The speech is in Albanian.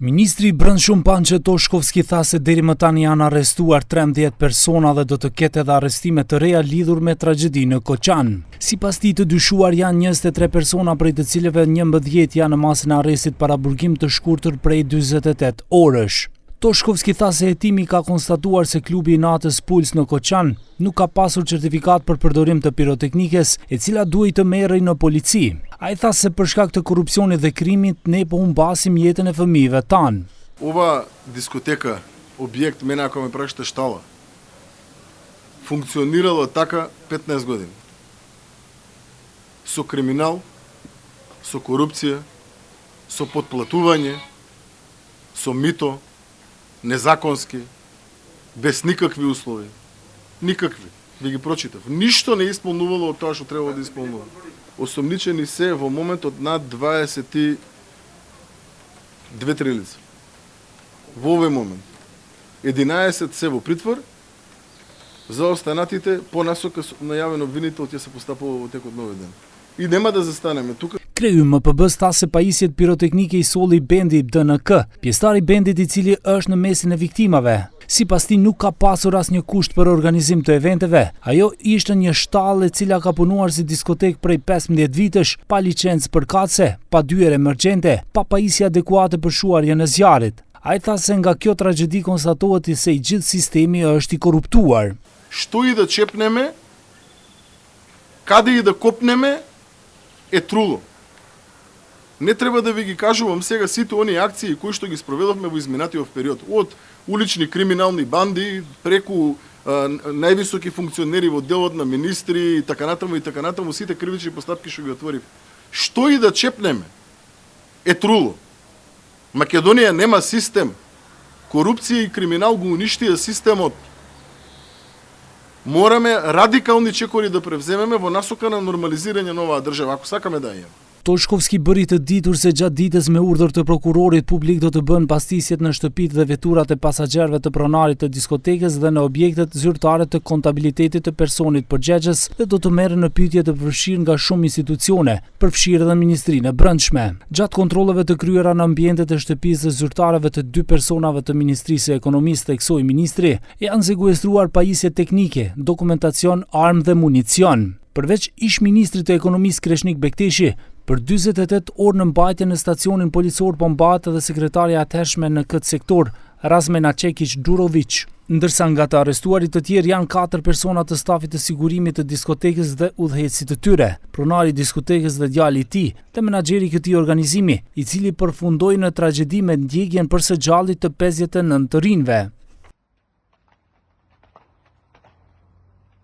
Ministri i Brendshëm Pançe Toshkovski tha se deri më tani janë arrestuar 13 persona dhe do të ketë edhe arrestime të reja lidhur me tragjedinë në Koçan. Sipas tij, të dyshuar janë 23 persona, prej të cilëve 11 janë në masën e arrestit para burgim të shkurtër prej 48 orësh. Toshkovski tha se hetimi ka konstatuar se klubi i natës Puls në Koçan nuk ka pasur certifikat për përdorim të piroteknikës, e cila duhej të merrej në polici. Ai tha se për shkak të korrupsionit dhe krimit ne po humbasim jetën e fëmijëve tanë. Ова дискотека, објект мене ако ме прашате штала, функционирала така 15 години. Со криминал, со корупција, со подплатување, со мито, незаконски, без никакви услови. Никакви. Ви ги прочитав. Ништо не исполнувало од тоа што требало да исполнува. Осомничени се во моментот над 22-3 лица. Во овој момент. 11 се во притвор, за останатите по насока најавен обвинител ќе се постапува во текот на овој ден. И нема да застанеме тука. Kreu MPB tha se pajisjet piroteknike i solli bendi DNK, pjesëtari bendit i cili është në mesin e viktimave. Sipas tij nuk ka pasur asnjë kusht për organizim të eventeve. Ajo ishte një shtallë e cila ka punuar si diskotek prej 15 vitesh, pa licencë përkatëse, pa dyere emergjente, pa pajisje adekuate për shuarjen e zjarrit. Ai tha se nga kjo tragjedi konstatohet se i gjithë sistemi është i korruptuar. Што и да чепнеме, каде и да копнеме, е труло. Не треба да ви ги кажувам сега сите оние акции кои што ги спроведовме во изминатиот период. Од улични криминални банди, преку највисоки функционери во делот на министри и така натаму, сите кривични постапки што ги отворив. Што и да чепнеме, е труло. Македонија нема систем. Корупција и криминал го уништија системот. Мораме радикални чекори да превземеме во насока на нормализирање на оваа држава, ако сакаме да ја. Toshkovski bëri të ditur se gjatë ditës me urdhër të prokurorit publik do të bën pastisjet në shtëpitë dhe veturat e pasagerëve të pronarit të diskotekës dhe në objektet zyrtare të kontabilitetit të personit përgjegjës dhe do të merren në pyetje të përfshirë nga shumë institucione, përfshirë edhe Ministrinë e Brendshme. Gjatë kontrolleve të kryera në ambientet e shtëpisë dhe zyrtareve të 2 personave të Ministrisë së Ekonomisë, theksoi ministri, janë sekuestruar pajisje teknike, dokumentacion, armë dhe municion. Përveç ish-ministrit të ekonomisë Kreshnik Bekteshi, për 48 orë në mbajtje në stacionin policor po mbahet edhe sekretarja e atëhershme në këtë sektor, Razmena Çekiç Durović, ndërsa nga të arrestuarit të tjerë janë 4 persona të stafit të sigurimit të diskotekës dhe udhëheqësit të tyre, pronari i diskotekës dhe djali i tij, dhe menaxheri i këtij organizimi, i cili përfundoi në tragjedi me ndjekjen përse gjallit të 59 të rinjve.